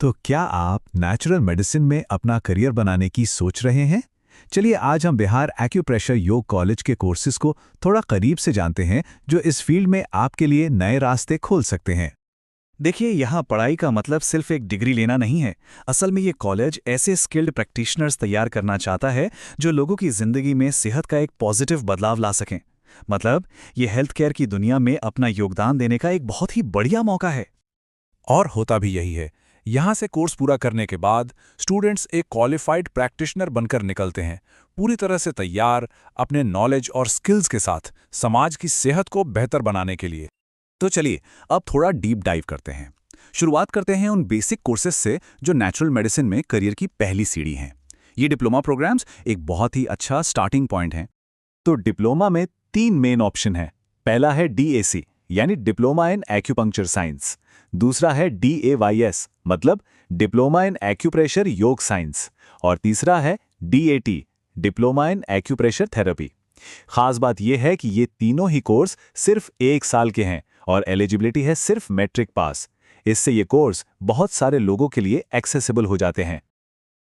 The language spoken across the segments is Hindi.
तो क्या आप नेचुरल मेडिसिन में अपना करियर बनाने की सोच रहे हैं? चलिए आज हम बिहार एक्यूप्रेशर योग कॉलेज के कोर्सेज को थोड़ा करीब से जानते हैं जो इस फील्ड में आपके लिए नए रास्ते खोल सकते हैं। देखिए, यहाँ पढ़ाई का मतलब सिर्फ एक डिग्री लेना नहीं है। असल में ये कॉलेज ऐसे स्किल्ड प्रैक्टिशनर्स तैयार करना चाहता है जो लोगों की जिंदगी में सेहत का एक पॉजिटिव बदलाव ला सकें। मतलब ये हेल्थ केयर की दुनिया में अपना योगदान देने का एक बहुत ही बढ़िया मौका है। और होता भी यही है। यहाँ से कोर्स पूरा करने के बाद स्टूडेंट्स एक क्वालिफाइड प्रैक्टिशनर बनकर निकलते हैं, पूरी तरह से तैयार, अपने नॉलेज और स्किल्स के साथ समाज की सेहत को बेहतर बनाने के लिए। तो चलिए अब थोड़ा डीप डाइव करते हैं। शुरुआत करते हैं उन बेसिक कोर्सेज से जो नेचुरल मेडिसिन में करियर की पहली सीढ़ी हैं। ये डिप्लोमा प्रोग्राम्स एक बहुत ही अच्छा स्टार्टिंग पॉइंट हैं। तो डिप्लोमा में 3 मेन ऑप्शन हैं। पहला है DAC यानी डिप्लोमा इन एक्यूपंक्चर साइंस। दूसरा है DAYS मतलब डिप्लोमा इन एक्यूप्रेशर योग साइंस। और तीसरा है DAT diploma in acupressure therapy. खास बात यह है कि ये तीनों ही कोर्स सिर्फ 1 साल के हैं और एलिजिबिलिटी है सिर्फ मैट्रिक पास। इससे ये कोर्स बहुत सारे लोगों के लिए एक्सेसिबल हो जाते हैं।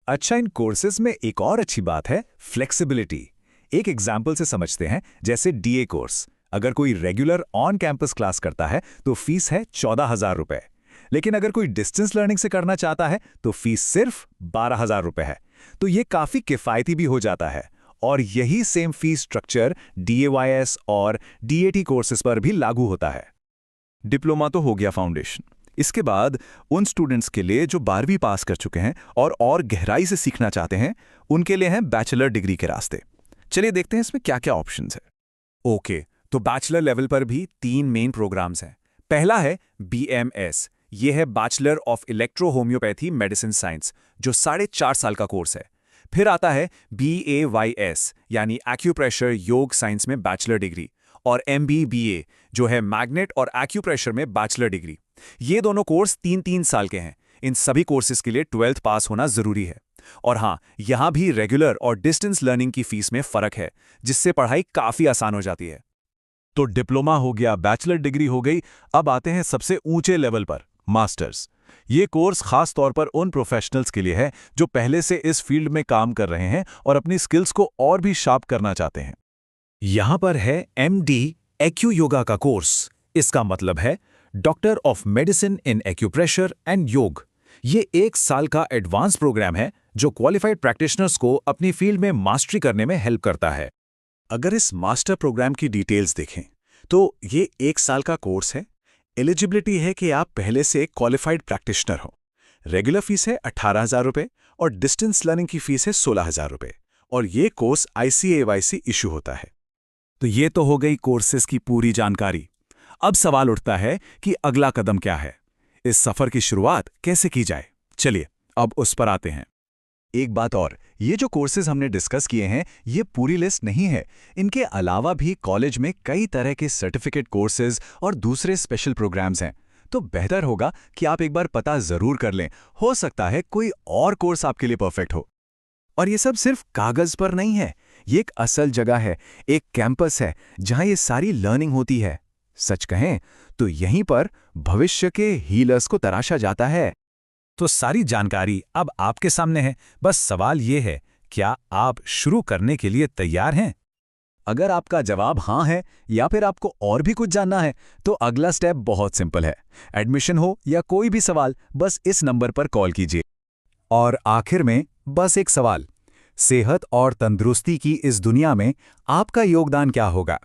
अच्छा, इन कोर्सेज में एक और अच्छी बात है फ्लेक्सिबिलिटी। एक एग्जाम्पल से समझते हैं, जैसे DA कोर्स। अगर कोई रेगुलर ऑन कैंपस क्लास करता है तो फीस है 14,000 रुपए। लेकिन अगर कोई डिस्टेंस लर्निंग से करना चाहता है तो फीस सिर्फ 12,000 रुपए है। तो ये काफी किफायती भी हो जाता है। और यही सेम फीस स्ट्रक्चर DAYS और DAT कोर्सेज पर भी लागू होता है। डिप्लोमा तो हो गया फाउंडेशन। इसके बाद उन स्टूडेंट्स के लिए जो 12वीं पास कर चुके हैं और गहराई से सीखना चाहते हैं, उनके लिए हैं बैचलर डिग्री के रास्ते। चलिए देखते हैं इसमें क्या क्या ऑप्शंस है। ओके, तो बैचलर लेवल पर भी 3 मेन प्रोग्राम्स हैं। पहला है BMS, ये है bachelor of electro homeopathy medicine science, जो 4.5 साल का कोर्स है। फिर आता है BAYS यानी एक्यूप्रेशर योग साइंस में बैचलर डिग्री, और MBBA जो है मैग्नेट और एक्यूप्रेशर में बैचलर डिग्री। ये दोनों कोर्स 3-3 साल के हैं। इन सभी कोर्सेज के लिए 12th पास होना जरूरी है। और हाँ, यहाँ भी रेगुलर और डिस्टेंस लर्निंग की फीस में फर्क है, जिससे पढ़ाई काफी आसान हो जाती है। तो डिप्लोमा हो गया, बैचलर डिग्री हो गई। अब आते हैं सबसे ऊंचे लेवल पर, मास्टर्स। ये कोर्स खास तौर पर उन प्रोफेशनल्स के लिए है जो पहले से इस फील्ड में काम कर रहे हैं और अपनी स्किल्स को और भी शार्प करना चाहते हैं। यहां पर है MD एक्यू योगा का कोर्स। इसका मतलब है doctor of medicine in acupressure and योग। ये 1 साल का एडवांस प्रोग्राम है जो क्वालिफाइड प्रैक्टिशनर्स को अपनी फील्ड में मास्टरी करने में हेल्प करता है। अगर इस मास्टर प्रोग्राम की डिटेल्स देखें तो ये 1 साल का कोर्स है। एलिजिबिलिटी है कि आप पहले से क्वालिफाइड प्रैक्टिशनर हो। रेगुलर फीस है 18,000 रुपए और डिस्टेंस लर्निंग की फीस है 16,000 रुपए। और ये कोर्स ICAYC इशू होता है। तो ये तो हो गई कोर्सेज की पूरी जानकारी। अब सवाल उठता है कि अगला कदम क्या है, इस सफर की शुरुआत कैसे की जाए। चलिए अब उस पर आते हैं। एक बात और, ये जो कोर्सेज हमने डिस्कस किए हैं, ये पूरी लिस्ट नहीं है। इनके अलावा भी कॉलेज में कई तरह के सर्टिफिकेट कोर्सेज और दूसरे स्पेशल प्रोग्राम्स हैं। तो बेहतर होगा कि आप एक बार पता जरूर कर लें। हो सकता है कोई और कोर्स आपके लिए परफेक्ट हो। और ये सब सिर्फ कागज पर नहीं है, ये एक असल जगह है, एक कैंपस है जहां ये सारी लर्निंग होती है। सच कहें तो यहीं पर भविष्य के हीलर्स को तराशा जाता है। तो सारी जानकारी अब आपके सामने है। बस सवाल ये है, क्या आप शुरू करने के लिए तैयार हैं? अगर आपका जवाब हाँ है या फिर आपको और भी कुछ जानना है, तो अगला स्टेप बहुत सिंपल है। एडमिशन हो या कोई भी सवाल, बस इस नंबर पर कॉल कीजिए। और आखिर में बस एक सवाल, सेहत और तंदुरुस्ती की इस दुनिया में आपका योगदान क्या होगा?